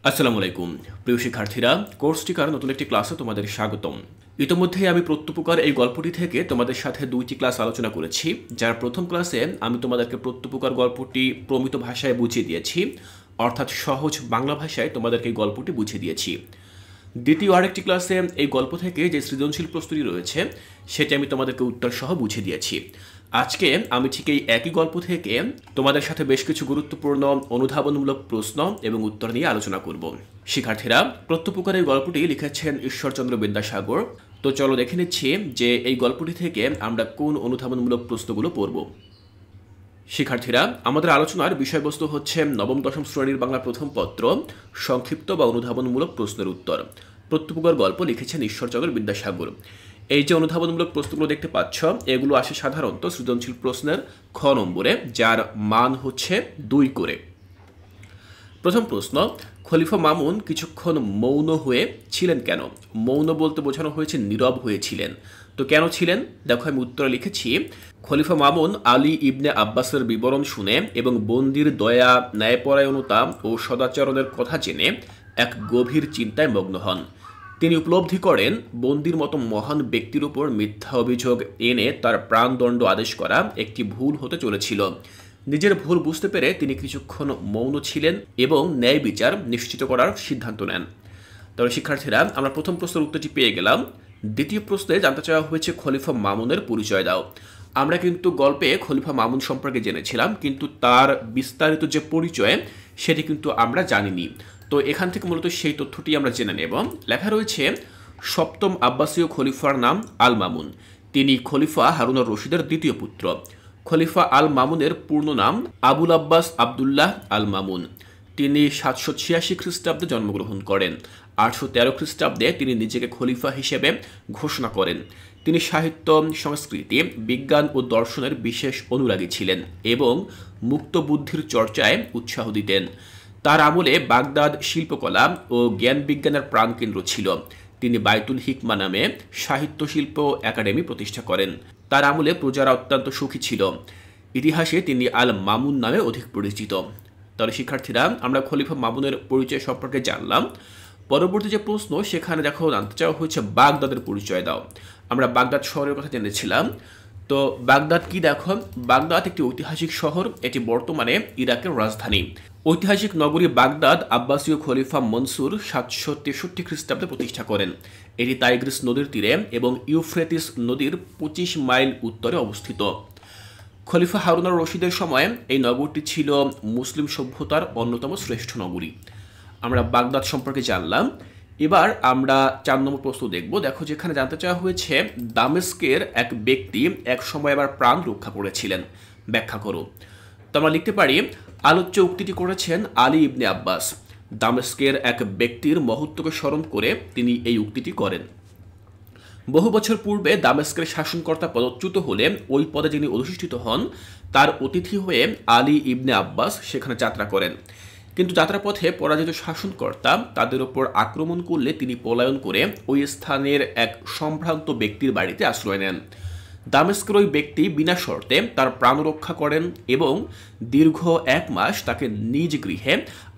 আসসালামু আলাইকুম প্রিয় শিক্ষার্থীরা, কোর্সটিকার নতুন একটি ক্লাসে তোমাদের স্বাগতম। ইতোমধ্যে আমি প্রত্যুপকার এই গল্পটি থেকে তোমাদের সাথে দুইটি ক্লাস আলোচনা করেছি। যার প্রথম ক্লাসে আমি তোমাদেরকে প্রত্যুপকার গল্পটি প্রমিত ভাষায় বুঝিয়ে দিয়েছি, অর্থাৎ সহজ বাংলা ভাষায় তোমাদেরকে এই গল্পটি বুঝিয়ে দিয়েছি। দ্বিতীয় আরেকটি ক্লাসে এই গল্প থেকে যে সৃজনশীল প্রশ্নটি রয়েছে সেটি আমি তোমাদেরকে উত্তর সহ বুঝিয়ে দিয়েছি। আজকে আমি ঠিক এই একই গল্প থেকে তোমাদের সাথে বেশ কিছু গুরুত্বপূর্ণ অনুধাবনমূলক প্রশ্ন এবং উত্তর নিয়ে আলোচনা করব। শিক্ষার্থীরা, প্রত্যুপকার এই গল্পটি লিখেছেন ঈশ্বরচন্দ্র বিদ্যাসাগর। তো চলো দেখে নিচ্ছি যে এই গল্পটি থেকে আমরা কোন অনুধাবনমূলক প্রশ্নগুলো পড়ব। শিক্ষার্থীরা, আমাদের আলোচনার বিষয়বস্তু হচ্ছে নবম দশম শ্রেণীর বাংলা প্রথম পত্র সংক্ষিপ্ত বা অনুধাবনমূলক প্রশ্নের উত্তর। প্রত্যুপকার গল্প লিখেছেন ঈশ্বরচন্দ্র বিদ্যাসাগর। এই যে অনুধাবনমূলক প্রশ্নগুলো দেখতে পাচ্ছ, এগুলো আসে সাধারণত সৃজনশীল প্রশ্নের খ নম্বরে, যার মান হচ্ছে 2 করে। প্রথম প্রশ্ন, খলিফা মামুন কিছুক্ষণ মৌন হয়ে ছিলেন কেন? মৌন বলতে বোঝানো হয়েছে নীরব হয়েছিলেন। তো কেন ছিলেন? দেখো আমি উত্তরে লিখেছি, খলিফা মামুন আলী ইবনে আব্বাসের বিবরণ শুনে এবং বন্দির দয়া, ন্যায়পরায়ণতা ও সদাচরণের কথা জেনে এক গভীর চিন্তায় মগ্ন হন। তিনি উপলব্ধি করেন বন্দির মতো মহান ব্যক্তির উপর মিথ্যা অভিযোগ এনে তার প্রাণদণ্ড আদেশ করা একটি ভুল হতে চলেছিল। নিজের ভুল বুঝতে পেরে তিনি কিছুক্ষণ মৌন ছিলেন এবং ন্যায় বিচার নিশ্চিত করার সিদ্ধান্ত নেন। তবে শিক্ষার্থীরা, আমরা প্রথম প্রশ্নের উত্তরটি পেয়ে গেলাম। দ্বিতীয় প্রশ্নে জানতে চাওয়া হয়েছে খলিফা মামুনের পরিচয় দাও। আমরা কিন্তু গল্পে খলিফা মামুন সম্পর্কে জেনেছিলাম, কিন্তু তার বিস্তারিত যে পরিচয় সেটি কিন্তু আমরা জানিনি। তো এখান থেকে মূলত সেই তথ্যটি আমরা জেনে নেব। লেখা রয়েছে, সপ্তম আব্বাসীয় খলিফার নাম আল মামুন। তিনি খলিফা হারুন রশিদের দ্বিতীয় পুত্র। খলিফা আল মামুনের পূর্ণ নাম আবুল আব্বাস আবদুল্লাহ আল মামুন। তিনি 786 খ্রিস্টাব্দে জন্মগ্রহণ করেন। 813 খ্রিস্টাব্দে তিনি নিজেকে খলিফা হিসেবে ঘোষণা করেন। তিনি সাহিত্য, সংস্কৃতি, বিজ্ঞান ও দর্শনের বিশেষ অনুরাগী ছিলেন এবং মুক্ত বুদ্ধির চর্চায় উৎসাহ দিতেন। তার আমলে বাগদাদ শিল্পকলা ও জ্ঞান বিজ্ঞানের প্রাণকেন্দ্র ছিল। তিনি বাইতুল হিকমা নামে সাহিত্য শিল্প একাডেমি প্রতিষ্ঠা করেন। তার আমলে প্রজারা অত্যন্ত সুখী ছিল। ইতিহাসে তিনি আল মামুন নামে অধিক পরিচিত। তাহলে শিক্ষার্থীরা, আমরা খলিফা মামুনের পরিচয় সম্পর্কে জানলাম। পরবর্তী যে প্রশ্ন, সেখানে দেখো জানতে চাওয়া হয়েছে বাগদাদের পরিচয় দাও। আমরা বাগদাদ শহরের কথা জেনেছিলাম। তো বাগদাদ কি? দেখো, বাগদাদ একটি ঐতিহাসিক শহর। এটি বর্তমানে ইরাকের রাজধানী। ঐতিহাসিক নগরী বাগদাদ আব্বাসীয় খলিফা মনসুর 763 খ্রিস্টাব্দে প্রতিষ্ঠা করেন। এটি টাইগ্রিস নদীর তীরে এবং ইউফ্রেটিস নদীর 25 মাইল উত্তরে অবস্থিত। খলিফা হারুন রশিদের সময় এই নগরটি ছিল মুসলিম সভ্যতার অন্যতম শ্রেষ্ঠ নগরী। আমরা বাগদাদ সম্পর্কে জানলাম। এবার আমরা 4 নম্বর প্রশ্ন দেখব। দেখো, যেখানে জানতে চাওয়া হয়েছে দামেস্কের এক ব্যক্তি এক সময় আবার প্রাণ রক্ষা করেছিলেন, ব্যাখ্যা করো। তো আমরা লিখতে পারি, আলোচ্য উক্তিটি করেছেন আলী ইবনে আব্বাস। দামেস্কের এক ব্যক্তির মহত্বকে স্মরণ করে তিনি এই উক্তিটি করেন। বহু বছর পূর্বে দামেস্কের শাসনকর্তা পদচ্যুত হলে ওই পদে যিনি অধিষ্ঠিত হন তার অতিথি হয়ে আলী ইবনে আব্বাস সেখানে যাত্রা করেন। কিন্তু যাত্রাপথে পরাজিত শাসনকর্তা তাদের ওপর আক্রমণ করলে তিনি পলায়ন করে ওই স্থানের এক সম্ভ্রান্ত ব্যক্তির বাড়িতে আশ্রয় নেন। দামেস্কের ওই ব্যক্তি বিনা শর্তে তার প্রাণ রক্ষা করেন এবং দীর্ঘ 1 মাস তাকে নিজ গৃহে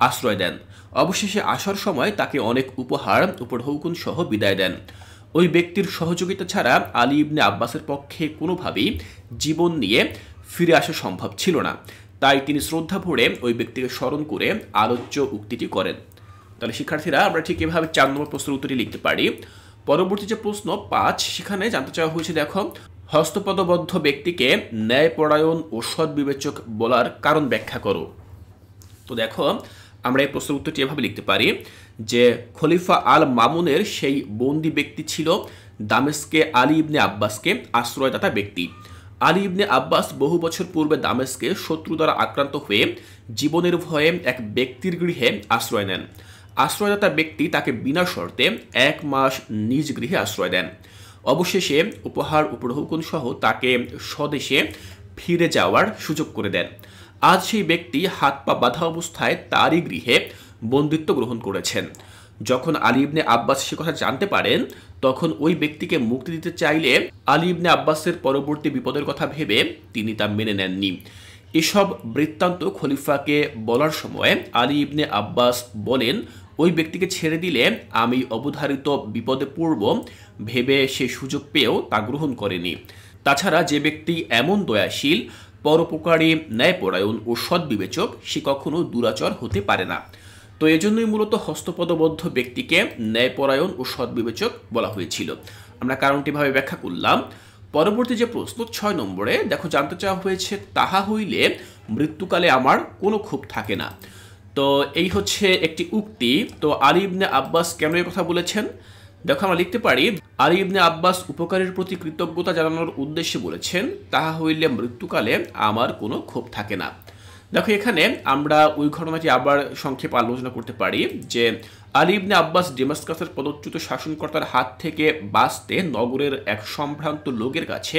আশ্রয় দেন। অবশেষে আসার সময় তাকে অনেক উপহার, উপঢৌকন সহ বিদায় দেন। ওই ব্যক্তির সহযোগিতা ছাড়া আলী ইবনে আব্বাসের পক্ষে কোনোভাবেই জীবন নিয়ে ফিরে আসা সম্ভব ছিল না। তাই তিনি শ্রদ্ধা ভরে ওই ব্যক্তিকে স্মরণ করে আলোচ্য উক্তিটি করেন। তাহলে শিক্ষার্থীরা, আমরা ঠিক এভাবে 4 নম্বর প্রশ্নের উত্তরটি লিখতে পারি। পরবর্তী যে প্রশ্ন 5, সেখানে জানতে চাওয়া হয়েছে, দেখো, হস্তপদবদ্ধ ব্যক্তিকে ন্যায়পরায়ণ ও সদ্বিবেচক বলার কারণ ব্যাখ্যা করো। তো দেখো, আমরা এই প্রশ্নের উত্তরটি এভাবে লিখতে পারি যে খলিফা আল মামুনের সেই বন্দি ব্যক্তি ছিল দামেস্কে আলী ইবনে আব্বাসকে আশ্রয়দাতা ব্যক্তি। আলী ইবনে আব্বাস বহু বছর পূর্বে দামেস্কে শত্রু দ্বারা আক্রান্ত হয়ে জীবনের ভয়ে এক ব্যক্তির গৃহে আশ্রয় নেন। আশ্রয়দাতা ব্যক্তি তাকে বিনা শর্তে 1 মাস নিজ গৃহে আশ্রয় দেন। অবশেষে উপহার, উপঢৌকন সহ তাকে স্বদেশে ফিরে যাওয়ার সুযোগ করে দেন। আজ সেই ব্যক্তি হাত পা বাঁধা অবস্থায় তারই গৃহে বন্দিত্ব গ্রহণ করেছেন। যখন আলী ইবনে আব্বাস সে কথা জানতে পারেন, তখন ওই ব্যক্তিকে মুক্তি দিতে চাইলে আলী ইবনে আব্বাসের পরবর্তী বিপদের কথা ভেবে তিনি তা মেনে নেননি। এসব বৃত্তান্ত খলিফাকে বলার সময় আলী ইবনে আব্বাস বলেন, ওই ব্যক্তিকে ছেড়ে দিলে আমি অবধারিত বিপদে পড়ব ভেবে সে সুযোগ পেয়েও তা গ্রহণ করেনি। তাছাড়া যে ব্যক্তি এমন দয়াশীল, পরোপকারী, ন্যায়পরায়ণ ও সদ্বিবেচক, সে কখনো দুরাচর হতে পারে না। তো এজন্যই মূলত হস্তপদবদ্ধ ব্যক্তিকে ন্যায়পরায়ণ ও সদ্বিবেচক বলা হয়েছিল। আমরা কারণটি ভাবে ব্যাখ্যা করলাম। পরবর্তী যে প্রশ্ন 6 নম্বরে দেখো, জানতে চাওয়া হয়েছে তাহা হইলে মৃত্যুকালে আমার কোনো ক্ষোভ থাকে না। তো এই হচ্ছে একটি উক্তি। তো আলী ইবনে আব্বাস কেন এই কথা বলেছেন? দেখো আমরা লিখতে পারি, আলী ইবনে আব্বাস উপকারের প্রতি কৃতজ্ঞতা জানানোর উদ্দেশ্যে বলেছেন তাহা হইলে মৃত্যুকালে আমার কোনো ক্ষোভ থাকে না। দেখো এখানে আমরা ওই ঘটনাটি আবার সংক্ষেপে আলোচনা করতে পারি যে আলী ইবনে আব্বাস ডেমাস্কাসের পদচ্যুত শাসনকর্তার হাত থেকে বাঁচতে নগরের এক সম্ভ্রান্ত লোকের কাছে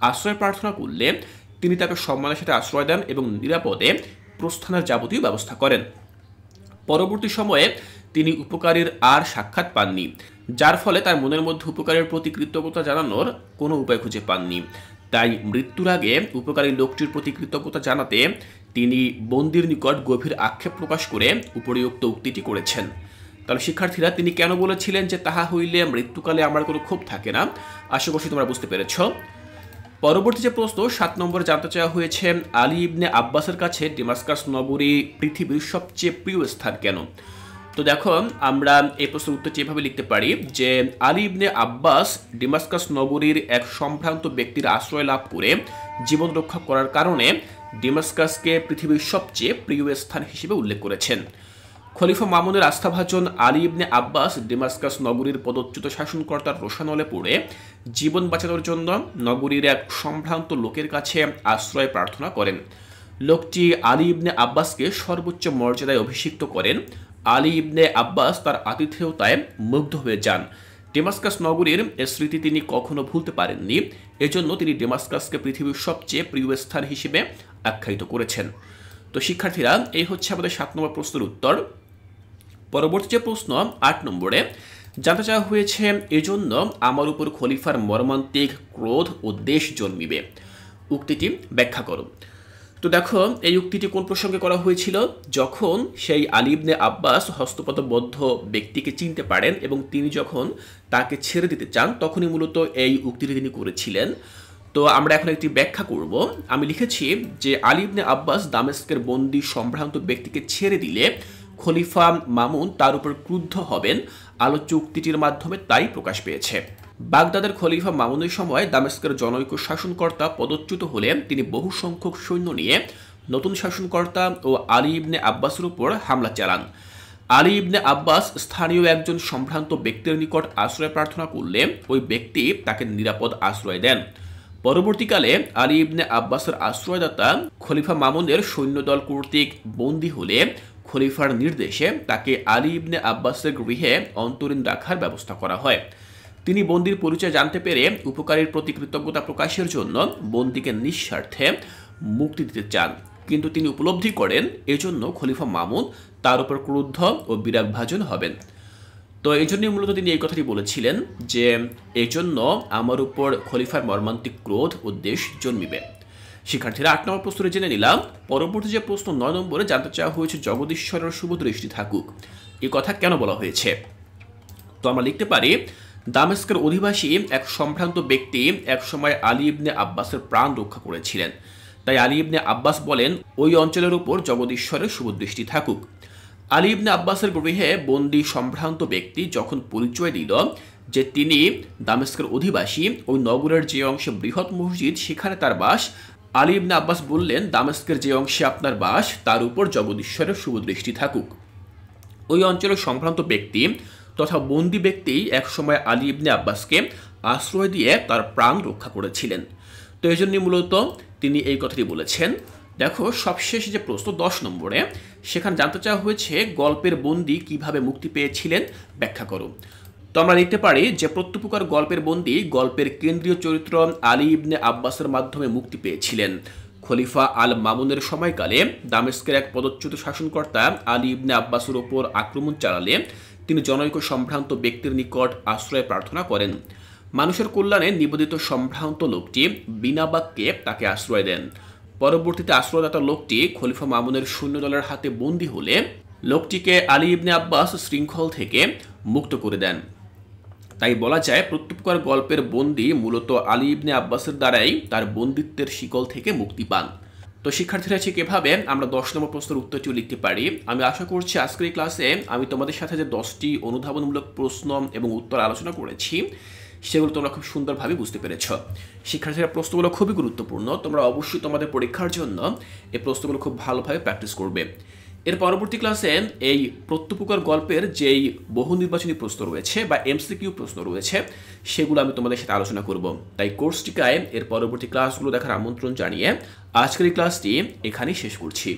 আশ্রয় প্রার্থনা করলে তিনি তাকে সম্মানের সাথে আশ্রয় দেন এবং নিরাপদে প্রস্থানের যাবতীয় ব্যবস্থা করেন। পরবর্তী সময়ে তিনি উপকারীর আর সাক্ষাৎ পাননি, যার ফলে তার মনের মধ্যে উপকারের প্রতি কৃতজ্ঞতা জানানোর কোনো উপায় খুঁজে পাননি। তাই মৃত্যুর আগে উপকারী লোকটির প্রতি কৃতজ্ঞতা জানাতে তিনি বন্দির নিকট গভীর আক্ষেপ প্রকাশ করে উপরিউক্ত উক্তিটি করেছেন। তাহলে শিক্ষার্থীরা তিনি কেন বলেছিলেন যে তাহা হইলে মৃত্যুকালে আমার কোনো ক্ষোভ থাকে না? আশা করছি তোমরা বুঝতে পেরেছ। পরবর্তী যে প্রশ্ন 7 নম্বরে জানতে চাওয়া হয়েছে, আলী ইবনে আব্বাসের কাছে ডেমাস্কাস নগরী পৃথিবীর সবচেয়ে প্রিয় স্থান কেন? তো দেখো আমরা এই প্রশ্নের উত্তরটি এভাবে লিখতে পারি যে আলী ইবনে আব্বাস ডেমাস্কাস নগরীর এক সম্ভ্রান্ত ব্যক্তির আশ্রয় লাভ করে জীবন রক্ষা করার কারণে ডেমাস্কাসকে পৃথিবীর সবচেয়ে প্রিয় স্থান হিসেবে উল্লেখ করেছেন। খলিফা মামুনের আস্থাভাজন আলী ইবনে আব্বাস ডেমাস্কাস নগরীর পদচ্যুত শাসনকর্তার রোষানলে পড়ে জীবন বাঁচানোর জন্য নগরীর এক সম্ভ্রান্ত লোকের কাছে আশ্রয় প্রার্থনা করেন। লোকটি আলী ইবনে আব্বাসকে সর্বোচ্চ মর্যাদায় অভিষিক্ত করেন। আলী ইবনে আব্বাস তার আতিথেয়তায় মুগ্ধ হয়ে যান। ডেমাস্কাস নগরীর স্মৃতি তিনি কখনো ভুলতে পারেননি। এজন্য তিনি ডেমাস্কাসকে পৃথিবীর সবচেয়ে প্রিয় স্থান হিসেবে আখ্যায়িত করেছেন। তো শিক্ষার্থীরা এই হচ্ছে আমাদের 7 নম্বর প্রশ্নের উত্তর। পরবর্তী যে প্রশ্ন 8 নম্বরে জানতে চাওয়া হয়েছে, এজন্য আমার উপর খলিফার মর্মান্তিক ক্রোধ ও দেশ জন্মিবে। উক্তিটি ব্যাখ্যা করো। তো দেখো এই উক্তিটি কোন প্রসঙ্গে করা হয়েছিল? যখন সেই আলী ইবনে আব্বাস হস্তপদবদ্ধ ব্যক্তিকে চিনতে পারেন এবং তিনি যখন তাকে ছেড়ে দিতে চান তখনই মূলত এই উক্তিটি তিনি করেছিলেন। তো আমরা এখন একটি ব্যাখ্যা করব। আমি লিখেছি যে আলী ইবনে আব্বাস দামেস্কের বন্দী সম্ভ্রান্ত ব্যক্তিকে ছেড়ে দিলে খলিফা মামুন তার উপর ক্রুদ্ধ হবেন। আলোচ্য উক্তিটির মাধ্যমে তাই প্রকাশ পেয়েছে। বাগদাদের খলিফা মামুনের সময় দামেস্কের জনৈক শাসনকর্তা পদচ্যুত হলে তিনি বহু সংখ্যক সৈন্য নিয়ে নতুন শাসনকর্তা ও আলী ইবনে আব্বাসের উপর হামলা চালান। আলী ইবনে আব্বাস স্থানীয় একজন সম্ভ্রান্ত ব্যক্তির নিকট আশ্রয় প্রার্থনা করলে ওই ব্যক্তি তাকে নিরাপদ আশ্রয় দেন। পরবর্তীকালে আলী ইবনে আব্বাসের আশ্রয়দাতা খলিফা মামুনের সৈন্যদল কর্তৃক বন্দী হলে খলিফার নির্দেশে তাকে আলী ইবনে আব্বাসের গৃহে অন্তরীণ রাখার ব্যবস্থা করা হয়। তিনি বন্দির পরিচয় জানতে পেরে উপকারীর প্রতি কৃতজ্ঞতা প্রকাশের জন্য বন্দীকে নিঃস্বার্থে মুক্তি দিতে চান, কিন্তু তিনি উপলব্ধি করেন এজন্য খলিফা মামুন তার উপর ক্রুদ্ধ ও বিরাগভাজন হবেন। তো এই জন্যই মূলত তিনি এই কথাটি বলেছিলেন যে এজন্য আমার উপর খলিফার মর্মান্তিক ক্রোধ ও দেশ জন্মিবে। শিক্ষার্থীরা 8 নম্বর প্রশ্নে জেনে নিলাম। পরবর্তী যে প্রশ্ন 9 নম্বরে জানতে চাওয়া হয়েছে, জগদীশ্বরের শুভ দৃষ্টি থাকুক। এই কথা কেন বলা হয়েছে? তো আমরা লিখতে পারি, দামেস্কের অধিবাসী এক সম্ভ্রান্ত ব্যক্তি একসময় আলী ইবনে আব্বাসের প্রাণ রক্ষা করেছিলেন। তাই আলী ইবনে আব্বাস বলেন ওই অঞ্চলের উপর জগদীশ্বরের শুভ দৃষ্টি থাকুক। আলী ইবনে আব্বাসের গৃহে বন্দী সম্ভ্রান্ত ব্যক্তি যখন পরিচয় দিল যে তিনি দামেস্কের অধিবাসী, ওই নগরের যে অংশে বৃহৎ মসজিদ সেখানে তার বাস, আলী ইবনে আব্বাস বললেন দামেস্কের যে অংশে আপনার বাস তার উপর জগদীশ্বরের শুভ দৃষ্টি থাকুক। ওই অঞ্চলের সম্ভ্রান্ত ব্যক্তি তথা বন্দী ব্যক্তি একসময় আলী ইবনে আব্বাসকে আশ্রয় দিয়ে তার প্রাণ রক্ষা করেছিলেন। তো এই জন্যই মূলত তিনি এই কথাটি বলেছেন। দেখো সবশেষ যে প্রশ্ন 10 নম্বরে, সেখানে জানতে চাওয়া হয়েছে গল্পের বন্দী কিভাবে মুক্তি পেয়েছিলেন, ব্যাখ্যা করো। তো আমরা লিখতে পারি যে প্রত্যুপকার গল্পের বন্দী গল্পের কেন্দ্রীয় চরিত্র আলী ইবনে আব্বাসের মাধ্যমে মুক্তি পেয়েছিলেন। খলিফা আল মামুনের সময়কালে দামেস্কের এক পদচ্যুত শাসনকর্তা আলী ইবনে আব্বাসের ওপর আক্রমণ চালালে তিনি জনৈক সম্ভ্রান্ত ব্যক্তির নিকট আশ্রয় প্রার্থনা করেন। মানুষের কল্যাণে নিবেদিত সম্ভ্রান্ত লোকটি বিনা বাক্যে তাকে আশ্রয় দেন। পরবর্তীতে আশ্রয়দাতা লোকটি খলিফা মামুনের সৈন্যদলের হাতে বন্দী হলে লোকটিকে আলী ইবনে আব্বাস শৃঙ্খল থেকে মুক্ত করে দেন। তাই বলা যায় প্রত্যুপকার গল্পের বন্দী মূলত আলী ইবনে আব্বাসের দ্বারাই তার বন্দিত্বের শিকল থেকে মুক্তি পান। তো শিক্ষার্থীরা ঠিক এভাবে আমরা 10 নম্বর প্রশ্নের উত্তরটিও লিখতে পারি। আমি আশা করছি আজকের এই ক্লাসে আমি তোমাদের সাথে যে 10টি অনুধাবনমূলক প্রশ্ন এবং উত্তর আলোচনা করেছি সেগুলো তোমরা খুব সুন্দরভাবে বুঝতে পেরেছ। শিক্ষার্থীরা প্রশ্নগুলো খুবই গুরুত্বপূর্ণ, তোমরা অবশ্যই তোমাদের পরীক্ষার জন্য এই প্রশ্নগুলো খুব ভালোভাবে প্র্যাকটিস করবে। এর পরবর্তী ক্লাসে এই প্রত্যুপকার গল্পের যেই বহু নির্বাচনী প্রশ্ন রয়েছে বা এমসিকিউ প্রশ্ন রয়েছে সেগুলো আমি তোমাদের সাথে আলোচনা করব। তাই কোর্সটিকায় এর পরবর্তী ক্লাসগুলো দেখার আমন্ত্রণ জানিয়ে আজকের এই ক্লাসটি এখানেই শেষ করছি।